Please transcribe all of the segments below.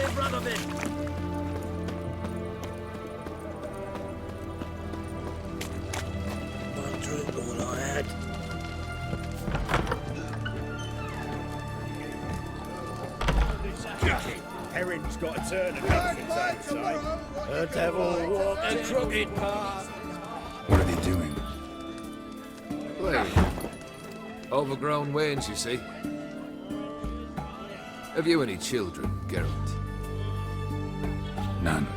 live rather than... One drink, all I had. Herring's got a turn of elephants outside. The devil walk a crooked path. What are they doing? Playing. Overgrown wains, you see. Have you any children, Geralt? None.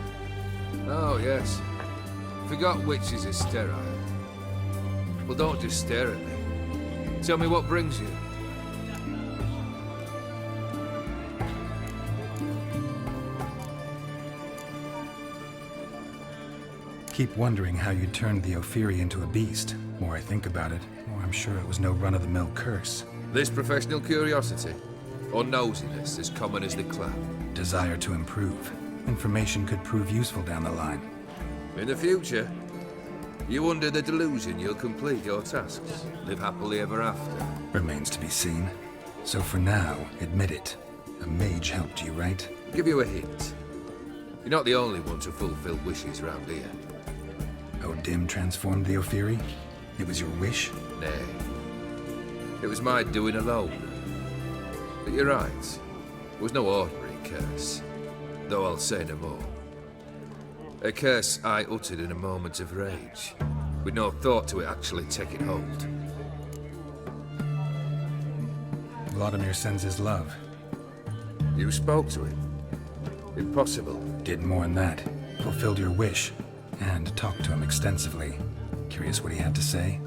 Oh, yes. Forgot witches are sterile. Well, don't just stare at me. Tell me what brings you. Keep wondering how you turned the Ophiri into a beast. The more I think about it, the more I'm sure it was no run-of-the-mill curse. This professional curiosity, or nosiness as common as the clap. Desire to improve. Information could prove useful down the line. In the future, you under the delusion you'll complete your tasks, live happily ever after. Remains to be seen. So for now, admit it. A mage helped you, right? Give you a hint. You're not the only one to fulfill wishes round here. Dim transformed the Ophiri? It was your wish? Nay. It was my doing alone. But you're right. It was no ordinary curse. Though I'll say no more. A curse I uttered in a moment of rage, with no thought to it actually taking hold. Vladimir sends his love. You spoke to him. Impossible. Did more than that. Fulfilled your wish. And talked to him extensively. Curious what he had to say?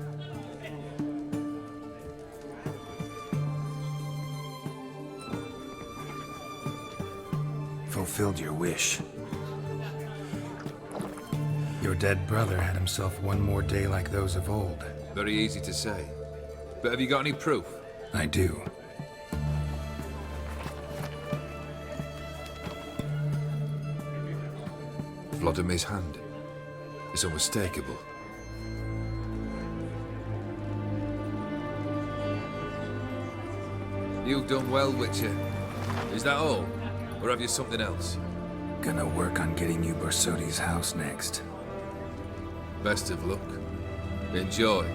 Fulfilled your wish. Your dead brother had himself one more day like those of old. Very easy to say. But have you got any proof? I do. Vladimir's hand. It's unmistakable. You've done well, Witcher. Is that all? Or have you something else? Gonna work on getting you Borsodi's house next. Best of luck. Enjoy.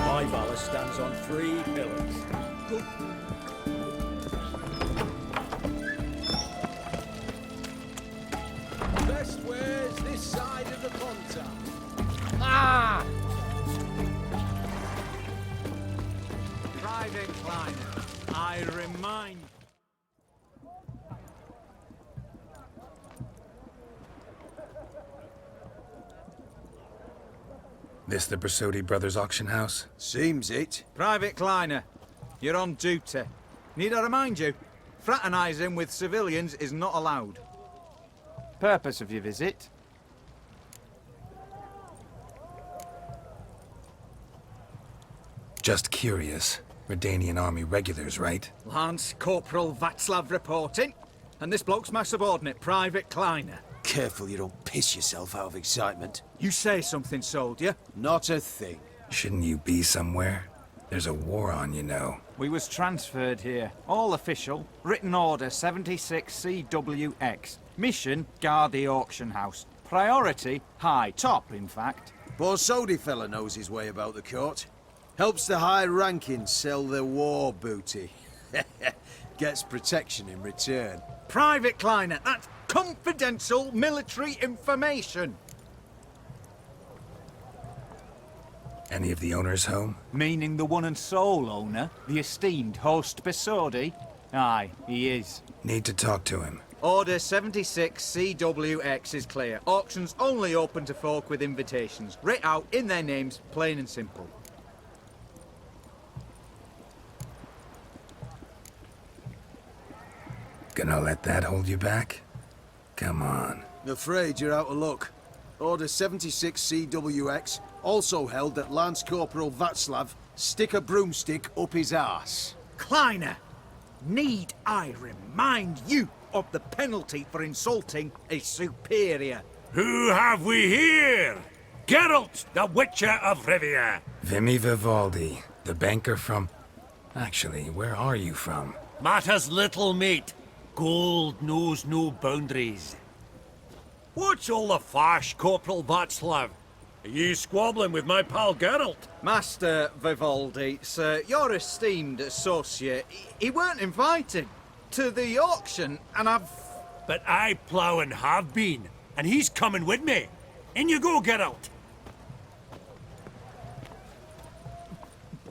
My valor stands on 3 pillars. Best ware's this side of the Ponta. Ah! Private Kleiner, I remind... This the Borsodi brothers' auction house? Seems it. Private Kleiner, you're on duty. Need I remind you? Fraternizing with civilians is not allowed. Purpose of your visit? Just curious. Redanian army regulars, right? Lance Corporal Václav reporting. And this bloke's my subordinate, Private Kleiner. Careful you don't piss yourself out of excitement. You say something, soldier. Not a thing. Shouldn't you be somewhere? There's a war on, you know. We was transferred here. All official. Written order 76 CWX. Mission, guard the auction house. Priority, high. Top, in fact. Borsodi fella knows his way about the court. Helps the high rankings sell their war booty. Gets protection in return. Private Kleiner, that's confidential military information. Any of the owners home? Meaning the one and sole owner, the esteemed host Borsodi? Aye, he is. Need to talk to him. Order 76 CWX is clear. Auctions only open to folk with invitations. Writ out in their names, plain and simple. Gonna let that hold you back? Come on. Afraid you're out of luck. Order 76 CWX also held that Lance Corporal Václav stick a broomstick up his arse. Kleiner, need I remind you of the penalty for insulting a superior? Who have we here? Geralt, the Witcher of Rivia. Vimy Vivaldi, the banker from... Actually, where are you from? Matters little, mate. Gold knows no boundaries. What's all the fash, Corporal Václav? Are you squabbling with my pal Geralt? Master Vivaldi, sir, your esteemed associate, he weren't invited to the auction, and I've... But I plough and have been, and he's coming with me. In you go, Geralt.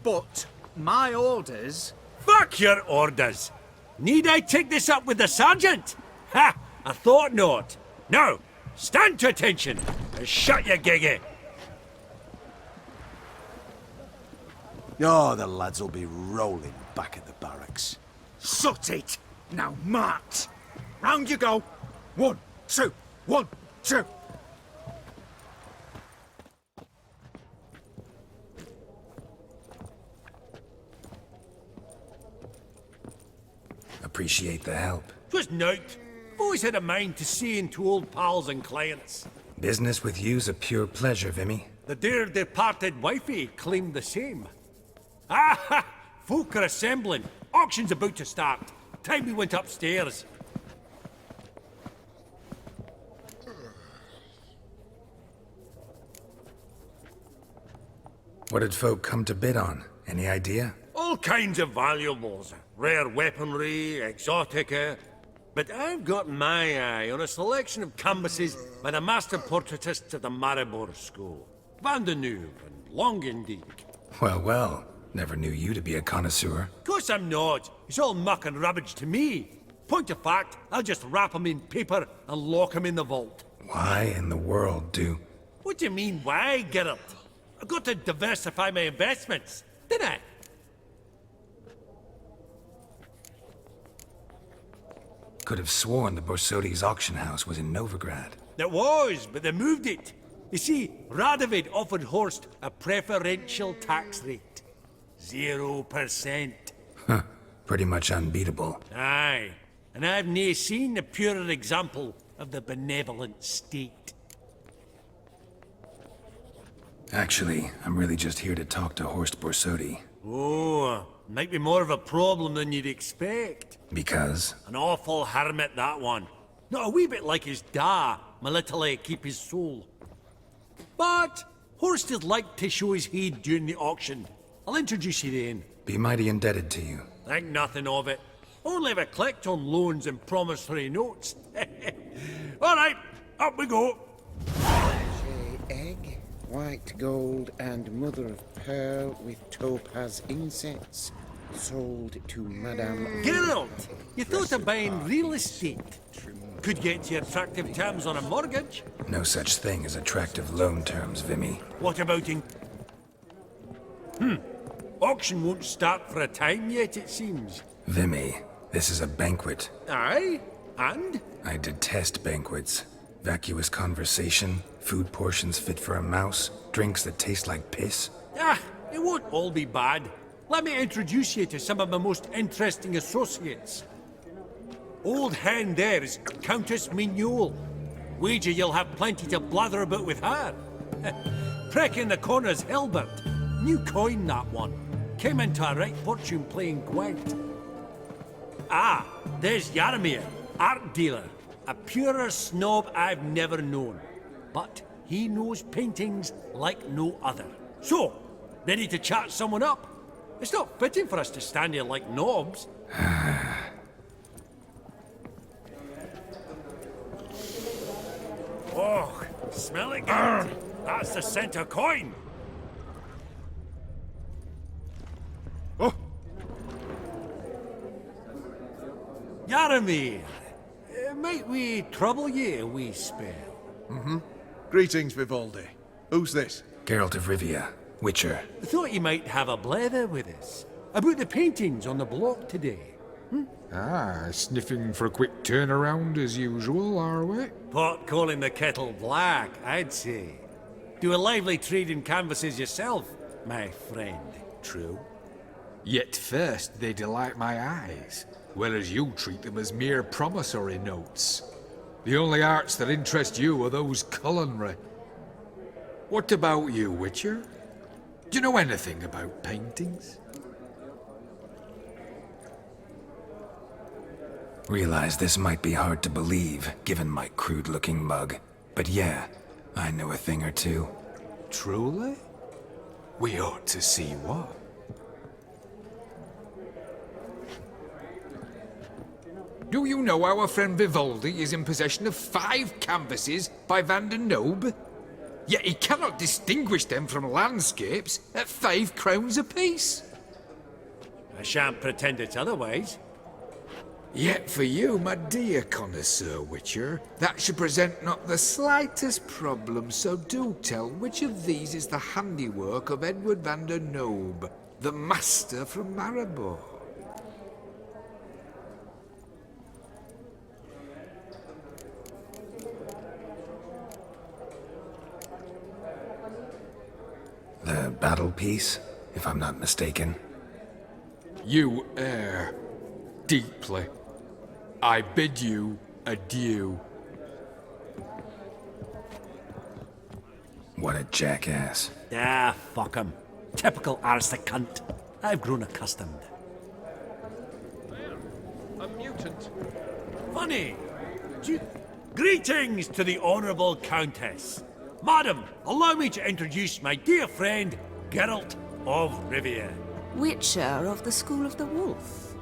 But my orders... Fuck your orders. Need I take this up with the sergeant? Ha! I thought not. Now, stand to attention and shut your giggy. Oh, the lads will be rolling back at the barracks. Sut it! Now march! Round you go! 1, 2, 1, 2! Appreciate the help. 'Twas nowt. Always had a mind to see into old pals and clients. Business with you's a pure pleasure, Vimy. The dear departed wifey claimed the same. Ah ha! Folk are assembling. Auction's about to start. Time we went upstairs. What did folk come to bid on? Any idea? All kinds of valuables. Rare weaponry, exotica. But I've got my eye on a selection of canvases by the master portraitists of the Maribor School. Van de Neuve and Longendijk. Well, well. Never knew you to be a connoisseur. Of course I'm not. It's all muck and rubbish to me. Point of fact, I'll just wrap 'em in paper and lock 'em in the vault. Why in the world do... What do you mean, why, Geralt? I've got to diversify my investments, didn't I? Could have sworn the Borsodi's auction house was in Novigrad. It was, but they moved it. You see, Radovid offered Horst a preferential tax rate. 0%. Huh. Pretty much unbeatable. Aye. And I've nae seen a purer example of the benevolent state. Actually, I'm really just here to talk to Horst Borsodi. Oh, might be more of a problem than you'd expect. Because? An awful hermit, that one. Not a wee bit like his da, my little keep his soul. But Horst would like to show his head during the auction. I'll introduce you then. Be mighty indebted to you. Think nothing of it. Only if I collect on loans and promissory notes. All right, up we go. Egg, white gold, and mother of pearl with topaz insets. Sold to Madame... Geralt, you thought of buying real estate. Could get you attractive terms on a mortgage. No such thing as attractive loan terms, Vimy. What about in... Auction won't start for a time yet, it seems. Vimy, this is a banquet. Aye? And? I detest banquets. Vacuous conversation, food portions fit for a mouse, drinks that taste like piss. Ah, it won't all be bad. Let me introduce you to some of my most interesting associates. Old hand there is Countess Mignole. Wager you'll have plenty to blather about with her. Prick in the corner's Hilbert. New coin, that one. Came into a right fortune playing Gwent. Ah, there's Jaromir, art dealer. A purer snob I've never known. But he knows paintings like no other. So, ready to chat someone up? It's not fitting for us to stand here like knobs. Oh, smell it good. That's the center coin. Oh! Jaromir, might we trouble ye a wee spell? Greetings, Vivaldi. Who's this? Geralt of Rivia, Witcher. Thought you might have a blather with us. About the paintings on the block today. Ah, sniffing for a quick turnaround as usual, are we? Pot calling the kettle black, I'd say. Do a lively trade in canvases yourself, my friend. True? Yet first they delight my eyes, whereas you treat them as mere promissory notes. The only arts that interest you are those culinary. What about you, Witcher? Do you know anything about paintings? Realize this might be hard to believe, given my crude-looking mug. But yeah, I know a thing or two. Truly? We ought to see what. Do you know our friend Vivaldi is in possession of 5 canvases by Van der Nobe? Yet he cannot distinguish them from landscapes at 5 crowns apiece. I shan't pretend it's otherwise. Yet for you, my dear connoisseur Witcher, that should present not the slightest problem, so do tell which of these is the handiwork of Edward van der Nobe, the master from Maribor. The battle piece, if I'm not mistaken. You err deeply. I bid you adieu. What a jackass. Ah, fuck him. Typical aristocrat. I've grown accustomed. A mutant. Funny. Greetings to the Honourable Countess. Madam, allow me to introduce my dear friend, Geralt of Rivia. Witcher of the School of the Wolf.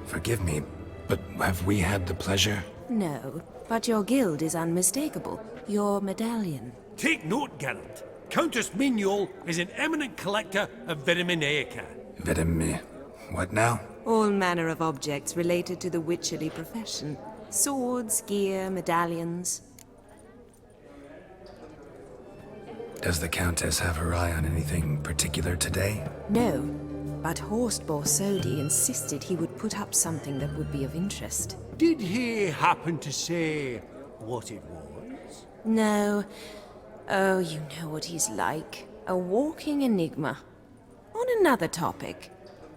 Forgive me, but have we had the pleasure? No, but your guild is unmistakable. Your medallion. Take note, Geralt. Countess Mignole is an eminent collector of Vitaminaica. What now? All manner of objects related to the witcherly profession. Swords, gear, medallions. Does the Countess have her eye on anything particular today? No, but Horst Borsodi insisted he would put up something that would be of interest. Did he happen to say what it was? No. Oh, you know what he's like. A walking enigma. On another topic.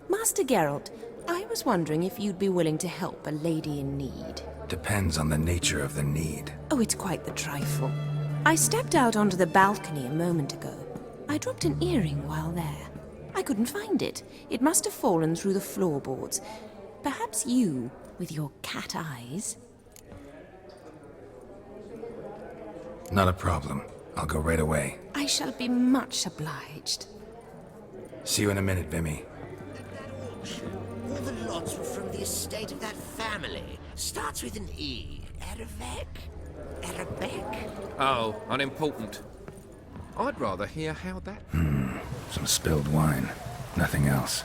Master Geralt, I was wondering if you'd be willing to help a lady in need. Depends on the nature of the need. Oh, it's quite the trifle. I stepped out onto the balcony a moment ago. I dropped an earring while there. I couldn't find it. It must have fallen through the floorboards. Perhaps you, with your cat eyes. Not a problem. I'll go right away. I shall be much obliged. See you in a minute, Vimy. All the lots were from the estate of that family. Starts with an E. Arabec? Arabec? Oh, unimportant. I'd rather hear how that... Some spilled wine. Nothing else.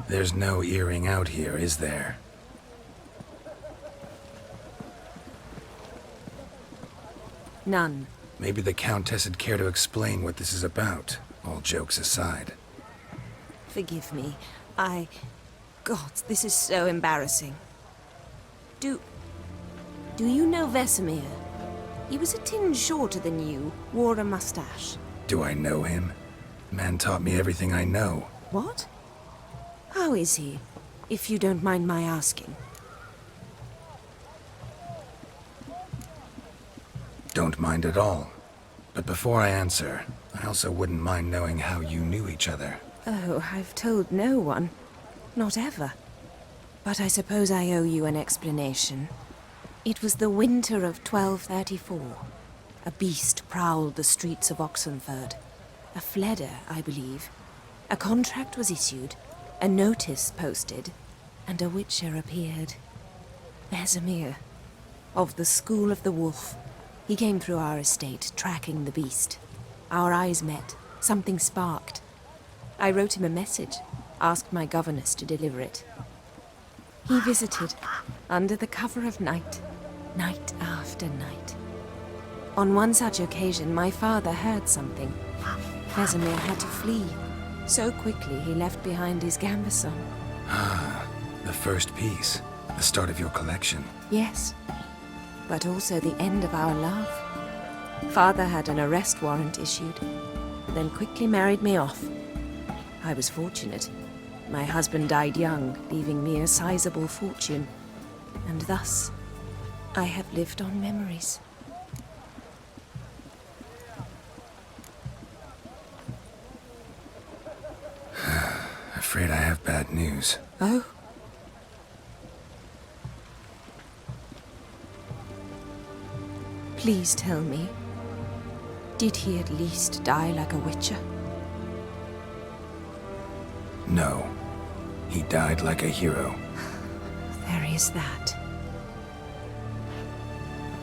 There's no earring out here, is there? None. Maybe the Countess would care to explain what this is about, all jokes aside. Forgive me. God, this is so embarrassing. Do you know Vesemir? He was a tinge shorter than you, wore a mustache. Do I know him? Man taught me everything I know. What? How is he, if you don't mind my asking? Don't mind at all. But before I answer, I also wouldn't mind knowing how you knew each other. Oh, I've told no one. Not ever. But I suppose I owe you an explanation. It was the winter of 1234. A beast prowled the streets of Oxenfurt. A fledder, I believe. A contract was issued, a notice posted, and a witcher appeared. Vesemir, of the School of the Wolf. He came through our estate, tracking the beast. Our eyes met. Something sparked. I wrote him a message, asked my governess to deliver it. He visited, under the cover of night, night after night. On one such occasion, my father heard something. Vesemir had to flee. So quickly, he left behind his gambeson. Ah, the first piece. The start of your collection. Yes, but also the end of our love. Father had an arrest warrant issued, then quickly married me off. I was fortunate. My husband died young, leaving me a sizable fortune. And thus, I have lived on memories. Afraid I have bad news. Oh? Please tell me, did he at least die like a witcher? No. He died like a hero. There is that.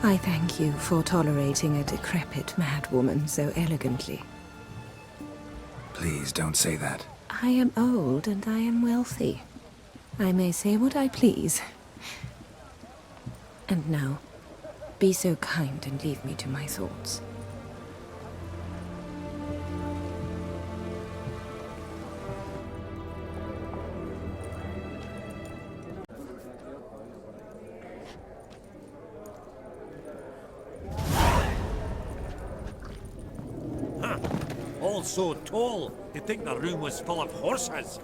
I thank you for tolerating a decrepit madwoman so elegantly. Please don't say that. I am old and I am wealthy. I may say what I please. And now, be so kind and leave me to my thoughts. All so tall, you'd think the room was full of horses.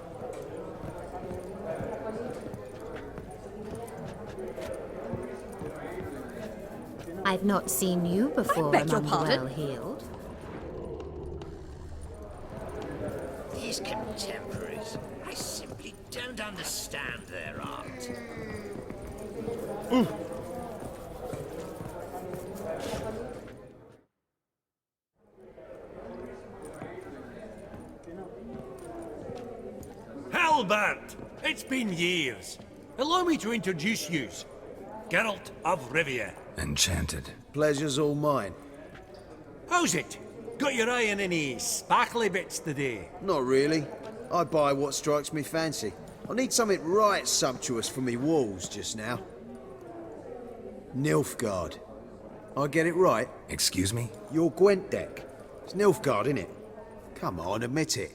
I've not seen you before beg your among the pardon? well-heeled. These contemporaries, I simply don't understand their art. Halbert! It's been years. Allow me to introduce yous. Geralt of Rivia. Enchanted. Pleasure's all mine. How's it? Got your eye on any sparkly bits today? Not really. I buy what strikes me fancy. I need something right sumptuous for me walls just now. Nilfgaard. I get it right? Excuse me? Your Gwent deck. It's Nilfgaard, innit? Come on, admit it.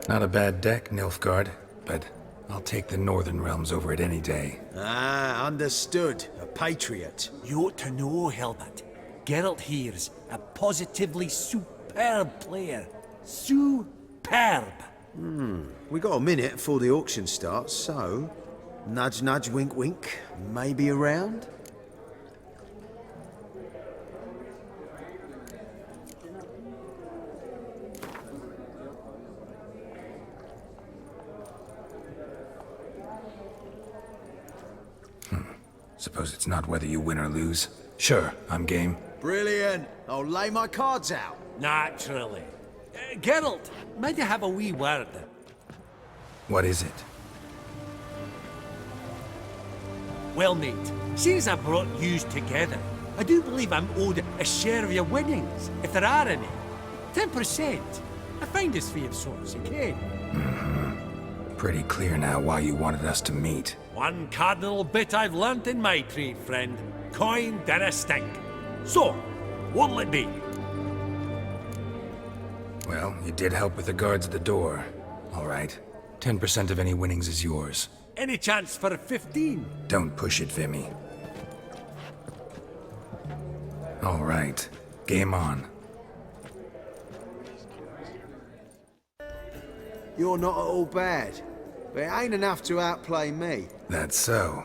Not a bad deck, Nilfgaard, but I'll take the Northern Realms over it any day. Ah, understood. A patriot. You ought to know, Halbert. Geralt here's a positively superb player. Superb! We got a minute before the auction starts, so... Nudge, nudge, wink, wink. Maybe around? Suppose it's not whether you win or lose. Sure, I'm game. Brilliant. I'll lay my cards out. Naturally. Geralt, might you have a wee word? What is it? Well, mate, since I brought yous together, I do believe I'm owed a share of your winnings, if there are any. 10%. I find this for your sorts, okay? Pretty clear now why you wanted us to meet. One cardinal bit I've learnt in my trade, friend. Coin dinna stink. So, what'll it be? Well, you did help with the guards at the door. All right. 10% of any winnings is yours. Any chance for 15? Don't push it, Vimy. All right. Game on. You're not at all bad. But it ain't enough to outplay me. That's so.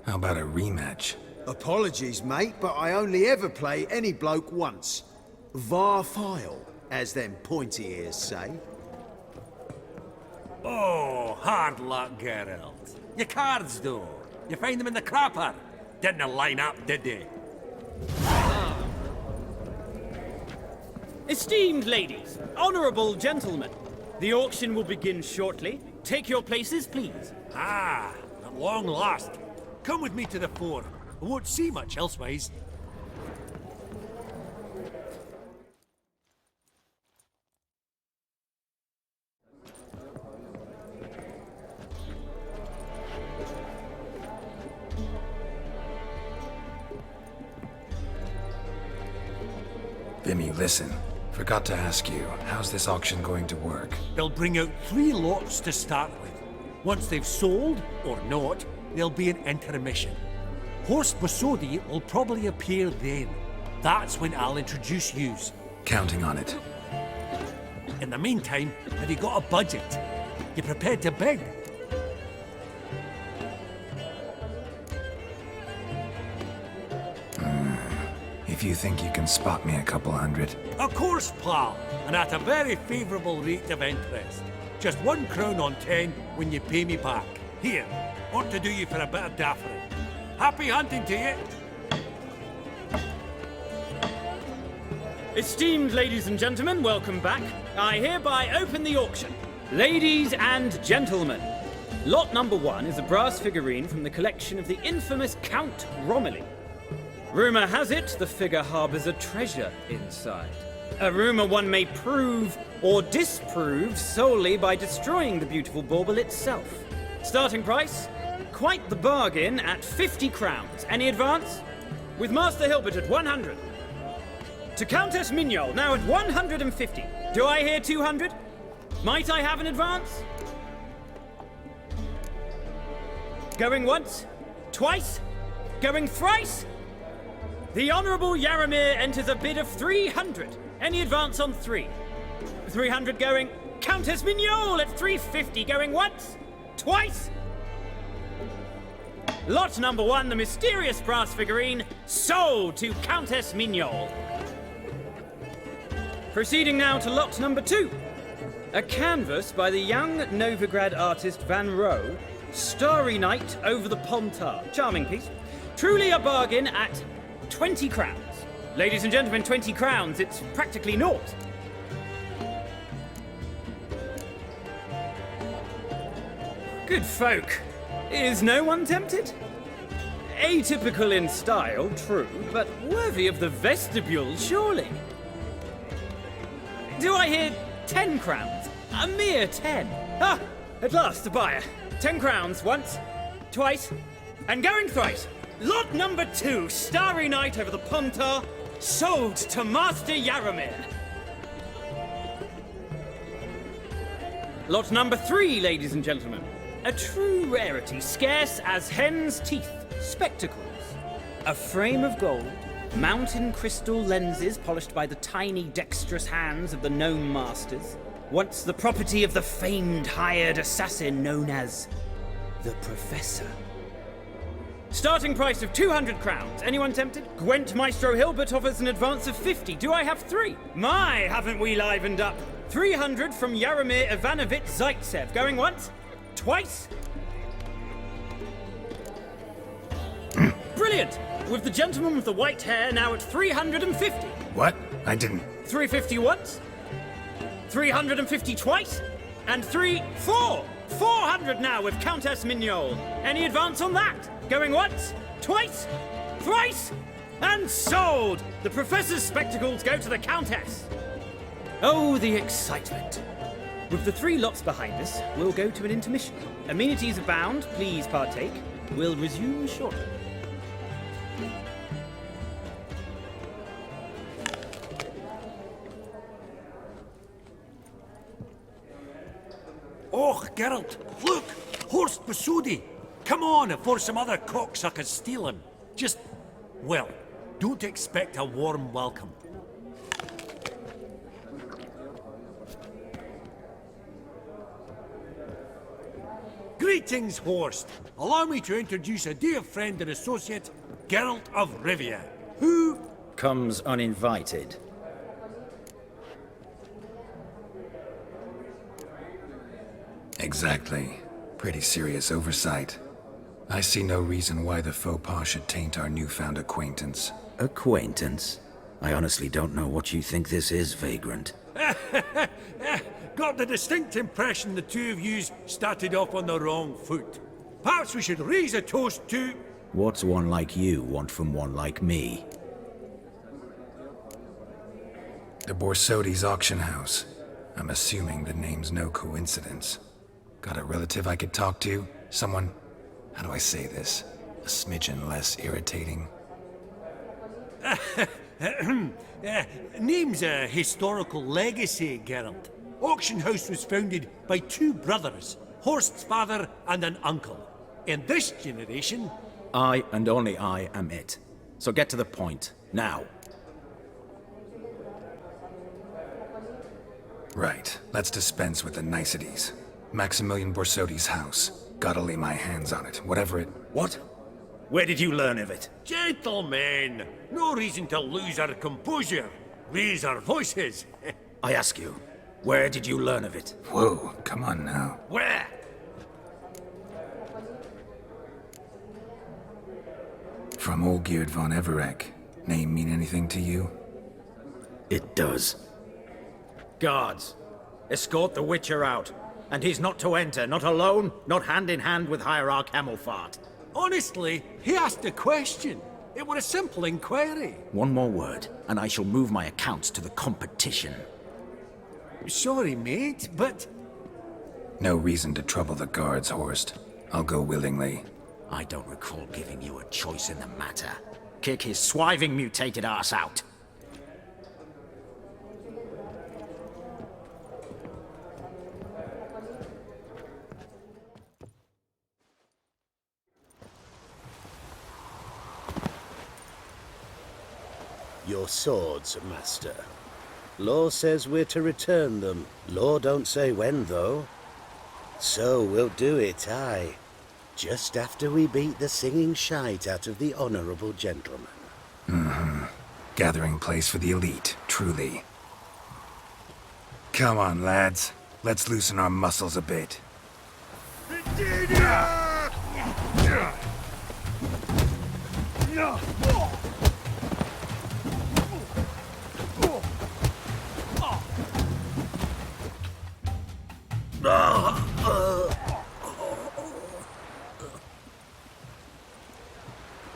How about a rematch? Apologies, mate, but I only ever play any bloke once. Var file, as them pointy ears say. Oh, hard luck, Geralt. Your cards, though. You find them in the crapper. Didn't line up, did they? Esteemed ladies, honorable gentlemen, the auction will begin shortly. Take your places, please. Ah, at long last. Come with me to the fore. I won't see much elsewise. Vimy, listen. Forgot to ask you, how's this auction going to work? They'll bring out 3 lots to start with. Once they've sold, or not, there'll be an intermission. Horse Borsodi will probably appear then. That's when I'll introduce yous. counting on it. In the meantime, have you got a budget? You prepared to bid? If you think you can spot me a couple hundred. Of course, pal, and at a very favourable rate of interest. Just 1 crown on 10 when you pay me back. Here, ought to do you for a bit of daffering. Happy hunting to you! Esteemed ladies and gentlemen, welcome back. I hereby open the auction. Ladies and gentlemen, lot number 1 is a brass figurine from the collection of the infamous Count Romilly. Rumour has it the figure harbours a treasure inside. A rumour one may prove or disprove solely by destroying the beautiful bauble itself. Starting price? Quite the bargain at 50 crowns. Any advance? With Master Hilbert at 100. To Countess Mignole, now at 150. Do I hear 200? Might I have an advance? Going once? Twice? Going thrice? The Honourable Yaramir enters a bid of 300. Any advance on 3? 300 going. Countess Mignole at 350 going once? Twice? Lot number 1, the mysterious brass figurine, sold to Countess Mignole. Proceeding now to lot number 2. A canvas by the young Novigrad artist Van Rohe, Starry Night over the Pontar. Charming piece. Truly a bargain at 20 crowns. Ladies and gentlemen, 20 crowns, it's practically naught. Good folk. Is no one tempted? Atypical in style, true, but worthy of the vestibule, surely. Do I hear 10 crowns? A mere 10. Ah, at last, a buyer. 10 crowns, once, twice, and going thrice. Lot number 2, Starry Night over the Pontar, sold to Master Yaramir. Lot number 3, ladies and gentlemen. A true rarity, scarce as hen's teeth. Spectacles. A frame of gold, mountain crystal lenses polished by the tiny dexterous hands of the gnome masters. Once the property of the famed hired assassin known as the Professor. Starting price of 200 crowns. Anyone tempted? Gwent Maestro Hilbert offers an advance of 50. Do I have 3? My, haven't we livened up? 300 from Yaramir Ivanovich Zaitsev. Going once? Twice? Brilliant! With the gentleman with the white hair now at 350. What? I didn't... 350 once? 350 twice? And 400 now with Countess Mignole. Any advance on that? Going once? Twice? Thrice? And sold! The Professor's spectacles go to the Countess. Oh, the excitement. With the 3 lots behind us, we'll go to an intermission. Amenities abound, please partake. We'll resume shortly. Oh, Geralt, look! Horst Borsodi! Come on before some other cocksuckers steal him. Just, well, don't expect a warm welcome. Greetings, Horst. Allow me to introduce a dear friend and associate, Geralt of Rivia, who... comes uninvited. Exactly. Pretty serious oversight. I see no reason why the faux pas should taint our newfound acquaintance. Acquaintance? I honestly don't know what you think this is, Vagrant. Got the distinct impression the two of yous started off on the wrong foot. Perhaps we should raise a toast to... What's one like you want from one like me? The Borsodi's auction house. I'm assuming the name's no coincidence. Got a relative I could talk to? Someone... how do I say this? A smidgen less irritating. Name's a historical legacy, Geralt. Auction house was founded by 2 brothers, Horst's father and an uncle. In this generation... I and only I am it. So get to the point, now. Right. Let's dispense with the niceties. Maximilian Borsodi's house. Gotta lay my hands on it, whatever it... What? Where did you learn of it? Gentlemen, no reason to lose our composure. Raise our voices. I ask you, where did you learn of it? Whoa, come on now. Where? From Olgierd von Everek. Name mean anything to you? It does. Guards, escort the Witcher out. And he's not to enter, not alone, not hand in hand with Hierarch Hemmelfart. Honestly, he asked a question. It were a simple inquiry. One more word, and I shall move my accounts to the competition. Sorry, mate, but... No reason to trouble the guards, Horst. I'll go willingly. I don't recall giving you a choice in the matter. Kick his swiving mutated ass out. Your swords, master. Law says we're to return them. Law don't say when, though. So we'll do it, aye. Just after we beat the singing shite out of the honourable gentleman. Mm-hmm. Gathering place for the elite, truly. Come on, lads. Let's loosen our muscles a bit.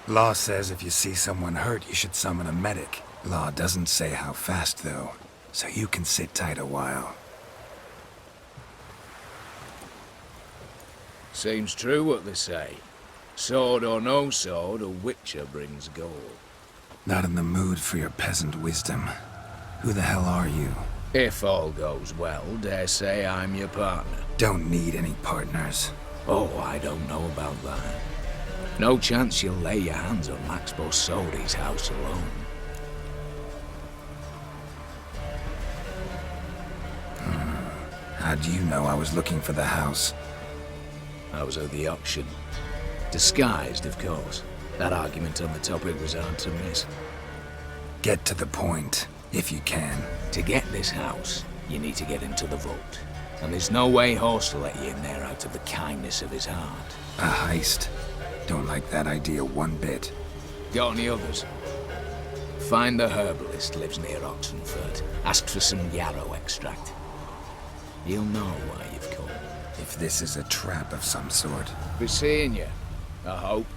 Law says if you see someone hurt, you should summon a medic. Law doesn't say how fast, though, so you can sit tight a while. Seems true what they say. Sword or no sword, a Witcher brings gold. Not in the mood for your peasant wisdom. Who the hell are you? If all goes well, dare say I'm your partner. Don't need any partners. Oh, I don't know about that. No chance you'll lay your hands on Max Borsodi's house alone. How do you know I was looking for the house? I was at the auction. Disguised, of course. That argument on the topic was hard to miss. Get to the point, if you can. To get this house, you need to get into the vault. And there's no way Horst will let you in there out of the kindness of his heart. A heist. Don't like that idea one bit. Got any others? Find the herbalist lives near Oxenfurt. Ask for some yarrow extract. He'll know why you've come. If this is a trap of some sort. Be seeing you, I hope.